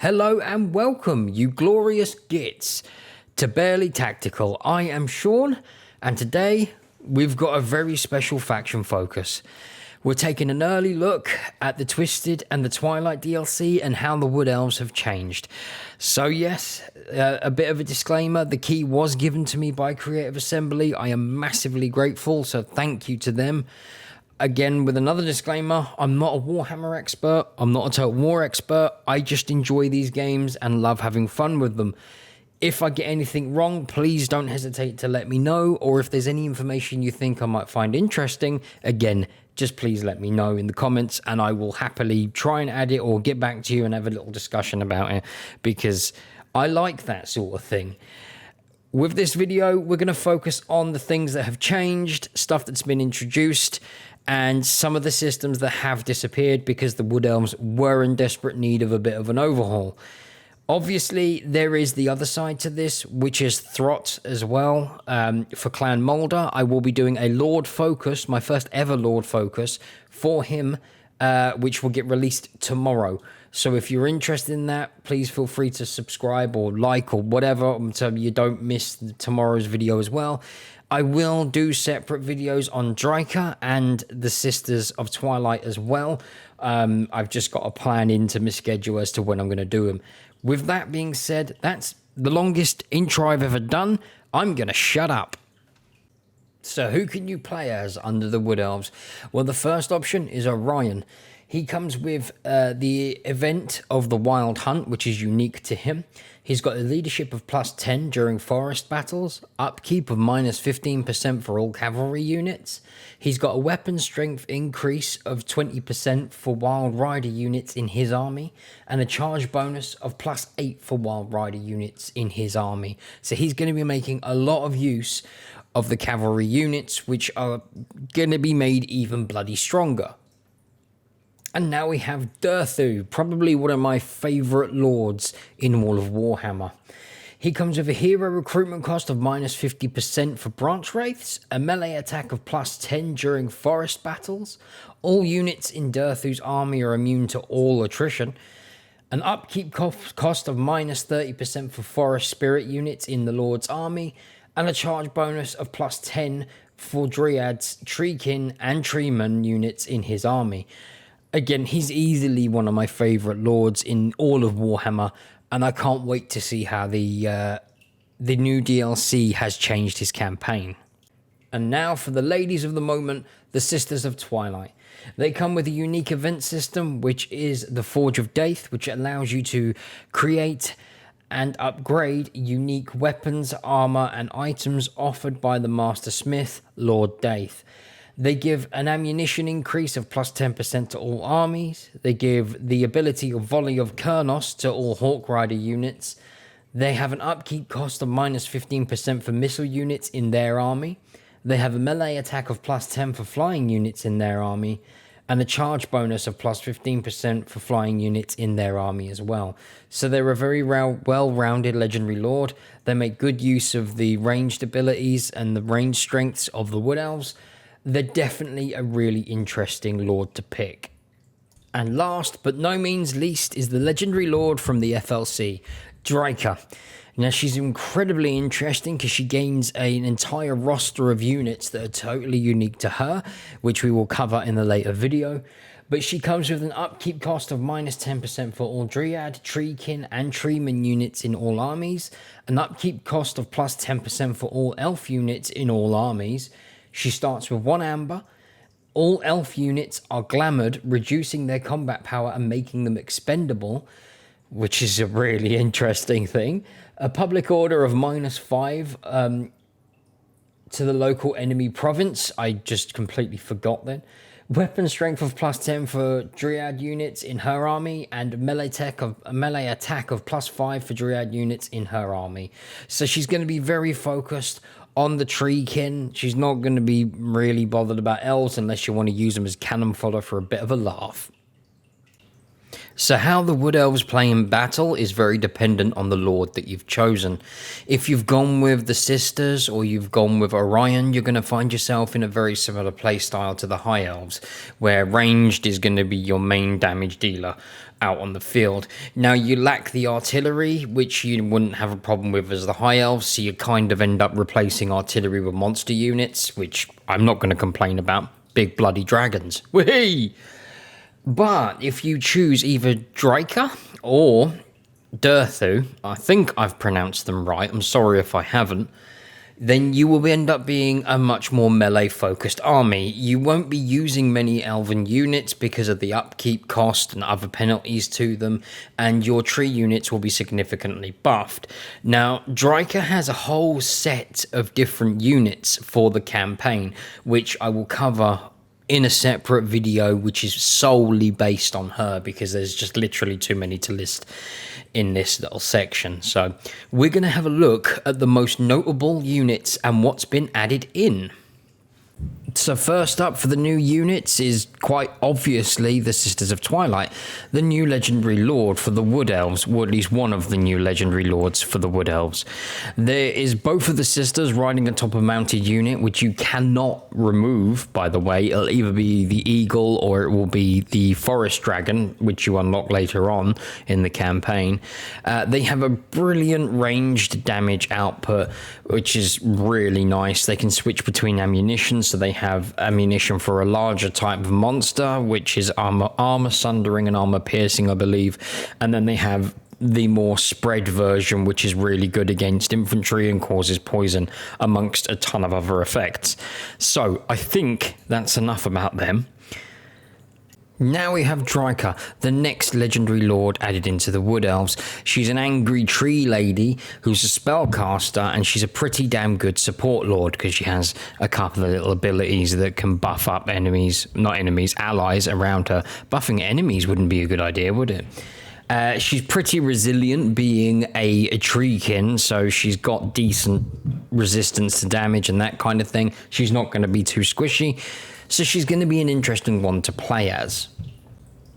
Hello and welcome, you glorious gits, to BearlyTactical. I am Sean, and today we've got a very special faction focus. We're taking an early look at the Twisted and the Twilight DLC and how the Wood Elves have changed. So yes, a bit of a disclaimer, the key was given to me by Creative Assembly. I am massively grateful, so thank you to them. Again, with another disclaimer, I'm not a Warhammer expert, I'm not a Total War expert, I just enjoy these games and love having fun with them. If I get anything wrong, please don't hesitate to let me know, or if there's any information you think I might find interesting, again, just please let me know in the comments and I will happily try and add it or get back to you and have a little discussion about it, because I like that sort of thing. With this video, we're going to focus on the things that have changed, stuff that's been introduced, and some of the systems that have disappeared because the Wood Elves were in desperate need of a bit of an overhaul. Obviously, there is the other side to this, which is Throt as well. For Clan Mulder, I will be doing a Lord focus, my first ever Lord focus, for him, which will get released tomorrow. So if you're interested in that, please feel free to subscribe or like or whatever so you don't miss tomorrow's video as well. I will do separate videos on Dryka and the Sisters of Twilight as well. I've just got a plan into my schedule as to when I'm going to do them. With that being said, that's the longest intro I've ever done. I'm going to shut up. So who can you play as under the Wood Elves? Well, the first option is Orion. He comes with the event of the Wild Hunt, which is unique to him. He's got a leadership of +10 during forest battles, upkeep of -15% for all cavalry units. He's got a weapon strength increase of 20% for Wild Rider units in his army, and a charge bonus of +8 for Wild Rider units in his army. So he's going to be making a lot of use of the cavalry units, which are going to be made even bloody stronger. And now we have Durthu, probably one of my favourite lords in all of Warhammer. He comes with a hero recruitment cost of -50% for branch wraiths, a melee attack of +10 during forest battles. All units in Durthu's army are immune to all attrition. An upkeep cost of -30% for forest spirit units in the Lord's army, and a charge bonus of +10 for Dryads, Treekin, and Treeman units in his army. Again, he's easily one of my favourite lords in all of Warhammer, and I can't wait to see how the new DLC has changed his campaign. And now for the ladies of the moment, the Sisters of Twilight. They come with a unique event system, which is the Forge of Daith, which allows you to create and upgrade unique weapons, armor, and items offered by the Master Smith, Lord Daith. They give an ammunition increase of +10% to all armies. They give the ability of Volley of Kurnos to all Hawk Rider units. They have an upkeep cost of -15% for missile units in their army. They have a melee attack of +10 for flying units in their army, and a charge bonus of +15% for flying units in their army as well. So they're a very well-rounded legendary lord. They make good use of the ranged abilities and the range strengths of the Wood Elves. They're definitely a really interesting lord to pick. And last but no means least is the legendary lord from the FLC, Dryka. Now she's incredibly interesting because she gains an entire roster of units that are totally unique to her, which we will cover in a later video. But she comes with an upkeep cost of -10% for all Dryad, Treekin, and Treeman units in all armies, an upkeep cost of +10% for all Elf units in all armies. She starts with 1 amber. All elf units are glamoured, reducing their combat power and making them expendable, which is a really interesting thing. A public order of -5 to the local enemy province. I just completely forgot then. Weapon strength of +10 for Dryad units in her army, and melee attack of +5 for Dryad units in her army. So she's going to be very focused on the Treekin. She's not going to be really bothered about elves unless you want to use them as cannon fodder for a bit of a laugh. So how the Wood Elves play in battle is very dependent on the lord that you've chosen. If you've gone with the Sisters or you've gone with Orion, you're going to find yourself in a very similar playstyle to the High Elves, where ranged is going to be your main damage dealer out on the field. Now, you lack the artillery, which you wouldn't have a problem with as the High Elves, so you kind of end up replacing artillery with monster units, which I'm not going to complain about. Big bloody dragons. Whee! But if you choose either Draika or Durthu, I think I've pronounced them right, I'm sorry if I haven't, then you will end up being a much more melee-focused army. You won't be using many elven units because of the upkeep cost and other penalties to them, and your tree units will be significantly buffed. Now, Draika has a whole set of different units for the campaign, which I will cover in a separate video, which is solely based on her, because there's just literally too many to list in this little section. So we're going to have a look at the most notable units and what's been added in. So first up for the new units is quite obviously the Sisters of Twilight, the new legendary lord for the Wood Elves, or at least one of the new legendary lords for the Wood Elves. There is both of the sisters riding atop a mounted unit, which you cannot remove, by the way. It'll either be the eagle or it will be the forest dragon, which you unlock later on in the campaign. They have a brilliant ranged damage output, which is really nice. They can switch between ammunition, so they have ammunition for a larger type of monster, which is armor sundering and armor piercing, I believe. And then they have the more spread version, which is really good against infantry and causes poison, amongst a ton of other effects. So I think that's enough about them. Now we have Draika, the next legendary lord added into the Wood Elves. She's an angry tree lady who's a spellcaster, and she's a pretty damn good support lord because she has a couple of little abilities that can buff up allies around her. Buffing enemies wouldn't be a good idea, would it? She's pretty resilient, being a treekin, so she's got decent resistance to damage and that kind of thing. She's not going to be too squishy, so she's going to be an interesting one to play as.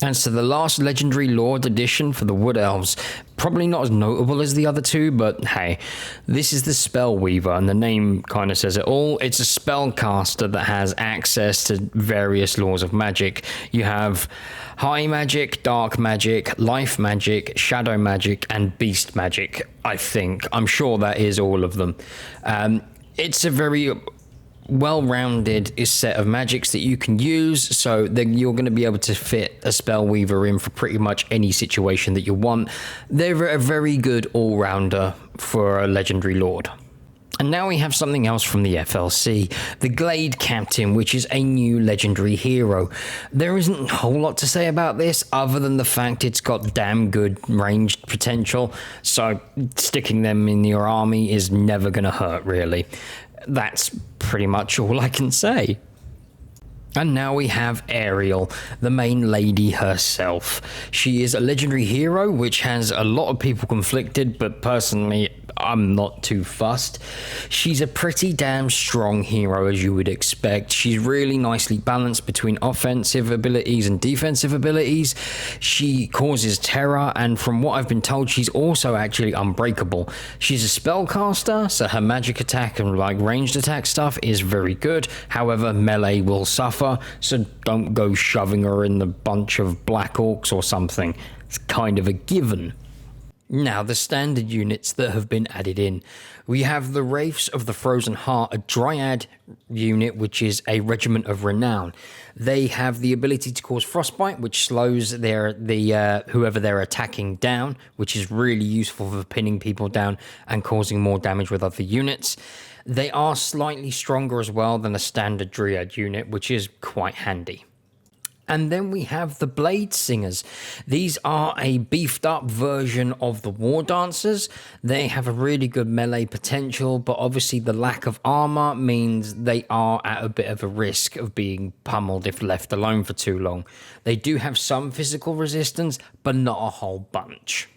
And so the last legendary lord addition for the Wood Elves, probably not as notable as the other two, but hey, this is the Spellweaver, and the name kind of says it all. It's a spellcaster that has access to various laws of magic. You have high magic, dark magic, life magic, shadow magic, and beast magic, I think. I'm sure that is all of them. It's a very well-rounded set of magics that you can use, so then you're going to be able to fit a Spellweaver in for pretty much any situation that you want. They're a very good all-rounder for a legendary lord. And now we have something else from the FLC, the Glade Captain, which is a new legendary hero. There isn't a whole lot to say about this other than the fact it's got damn good ranged potential, so sticking them in your army is never going to hurt, really. That's pretty much all I can say. And now we have Ariel, the main lady herself. She is a legendary hero, which has a lot of people conflicted, but personally, I'm not too fussed. She's a pretty damn strong hero, as you would expect. She's really nicely balanced between offensive abilities and defensive abilities. She causes terror, and from what I've been told, she's also actually unbreakable. She's a spellcaster, so her magic attack and ranged attack stuff is very good. However, melee will suffer, so don't go shoving her in the bunch of black orcs or something. It's kind of a given. Now, the standard units that have been added in. We have the Wraiths of the Frozen Heart, a Dryad unit, which is a regiment of renown. They have the ability to cause frostbite, which slows whoever they're attacking down, which is really useful for pinning people down and causing more damage with other units. They are slightly stronger as well than a standard Dryad unit, which is quite handy. And then we have the Blade Singers. These are a beefed up version of the War Dancers. They have a really good melee potential, but obviously the lack of armor means they are at a bit of a risk of being pummeled if left alone for too long. They do have some physical resistance, but not a whole bunch.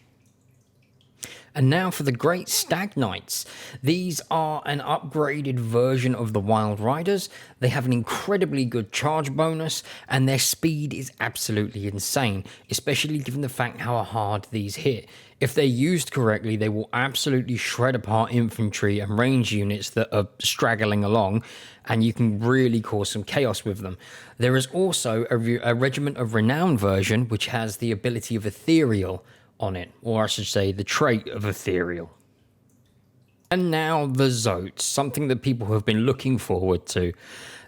And now for the Great Stag Knights. These are an upgraded version of the Wild Riders. They have an incredibly good charge bonus, and their speed is absolutely insane, especially given the fact how hard these hit. If they're used correctly, they will absolutely shred apart infantry and range units that are straggling along, and you can really cause some chaos with them. There is also a Regiment of Renown version, which has the ability of Ethereal on it, or I should say the trait of Ethereal. And now the Zotes, something that people have been looking forward to.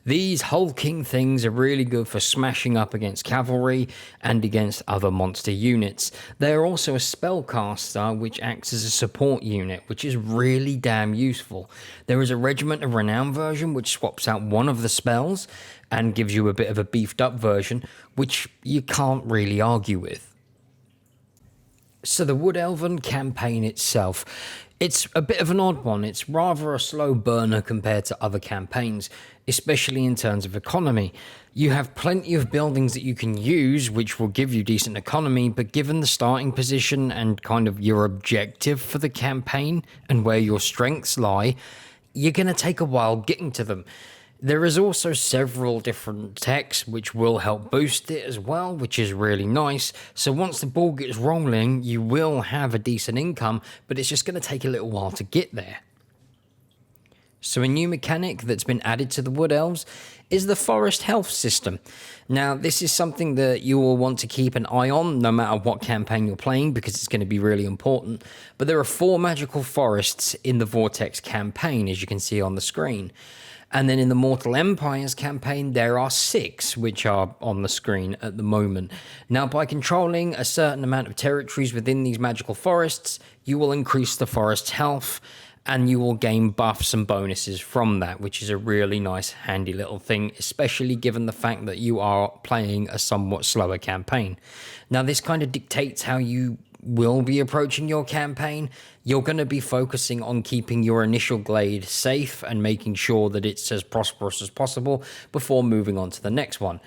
These hulking things are really good for smashing up against cavalry and against other monster units. They are also a spellcaster which acts as a support unit, which is really damn useful. There is a Regiment of Renown version which swaps out one of the spells and gives you a bit of a beefed up version, which you can't really argue with. So the Wood Elven campaign itself, it's a bit of an odd one. It's rather a slow burner compared to other campaigns, especially in terms of economy. You have plenty of buildings that you can use, which will give you decent economy, but given the starting position and kind of your objective for the campaign and where your strengths lie, you're going to take a while getting to them. There is also several different techs which will help boost it as well, which is really nice. So once the ball gets rolling, you will have a decent income, but it's just going to take a little while to get there. So a new mechanic that's been added to the Wood Elves is the forest health system. Now, this is something that you will want to keep an eye on no matter what campaign you're playing, because it's going to be really important. But there are 4 magical forests in the Vortex campaign, as you can see on the screen. And then in the Mortal Empires campaign, there are 6, which are on the screen at the moment. Now, by controlling a certain amount of territories within these magical forests, you will increase the forest's health, and you will gain buffs and bonuses from that, which is a really nice, handy little thing, especially given the fact that you are playing a somewhat slower campaign. Now, this kind of dictates how you will be approaching your campaign. You're going to be focusing on keeping your initial glade safe and making sure that it's as prosperous as possible before moving on to the next one.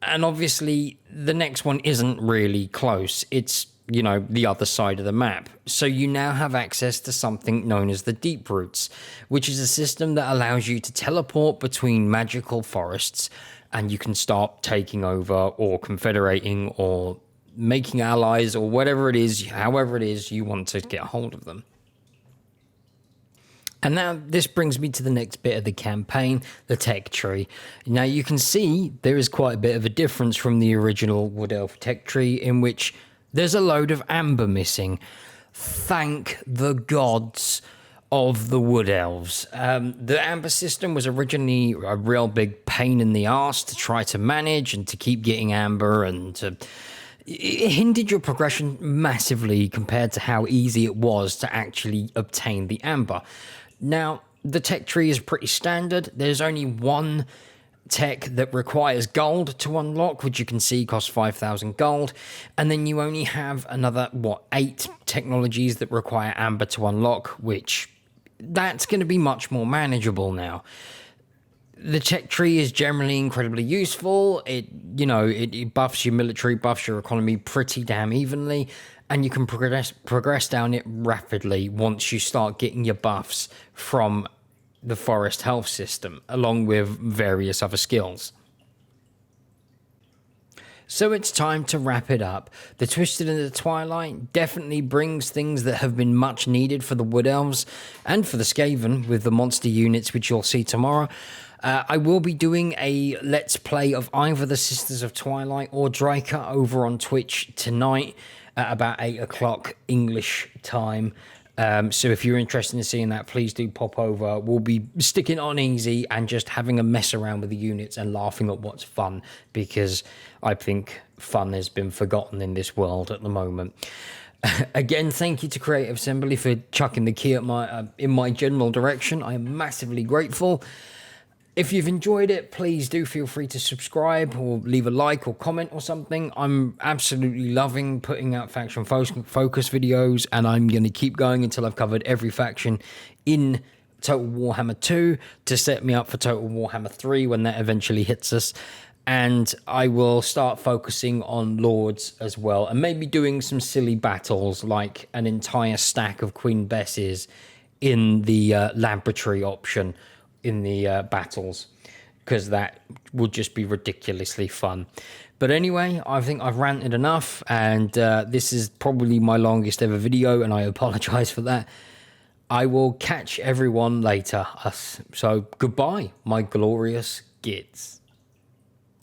And obviously, the next one isn't really close. It's, you know, the other side of the map. So you now have access to something known as the Deep Roots, which is a system that allows you to teleport between magical forests, and you can start taking over or confederating or making allies or whatever it is, however it is you want to get a hold of them. And now this brings me to the next bit of the campaign, the tech tree. Now you can see there is quite a bit of a difference from the original Wood Elf tech tree, in which there's a load of amber missing. Thank the gods of the Wood Elves. The amber system was originally a real big pain in the arse to try to manage and to keep getting amber, and it hindered your progression massively compared to how easy it was to actually obtain the amber. Now, the tech tree is pretty standard. There's only one tech that requires gold to unlock, which you can see costs 5,000 gold. And then you only have another, 8 technologies that require amber to unlock, which that's going to be much more manageable now. The tech tree is generally incredibly useful. It buffs your military, buffs your economy pretty damn evenly, and you can progress down it rapidly once you start getting your buffs from the forest health system, along with various other skills. So it's time to wrap it up. The Twisted and the Twilight definitely brings things that have been much needed for the Wood Elves and for the Skaven with the monster units, which you'll see tomorrow. I will be doing a Let's Play of either the Sisters of Twilight or Draika over on Twitch tonight at about 8 o'clock English time. So if you're interested in seeing that, please do pop over. We'll be sticking on easy and just having a mess around with the units and laughing at what's fun, because I think fun has been forgotten in this world at the moment. Again, thank you to Creative Assembly for chucking the key at in my general direction. I am massively grateful. If you've enjoyed it, please do feel free to subscribe or leave a like or comment or something. I'm absolutely loving putting out faction focus videos, and I'm going to keep going until I've covered every faction in Total Warhammer 2 to set me up for Total Warhammer 3 when that eventually hits us. and I will start focusing on lords as well, and maybe doing some silly battles like an entire stack of Queen Besses in the laboratory option in the battles, because that would just be ridiculously fun. But anyway, I think I've ranted enough, and this is probably my longest ever video, and I apologize for that. I will catch everyone later. So goodbye, my glorious gits.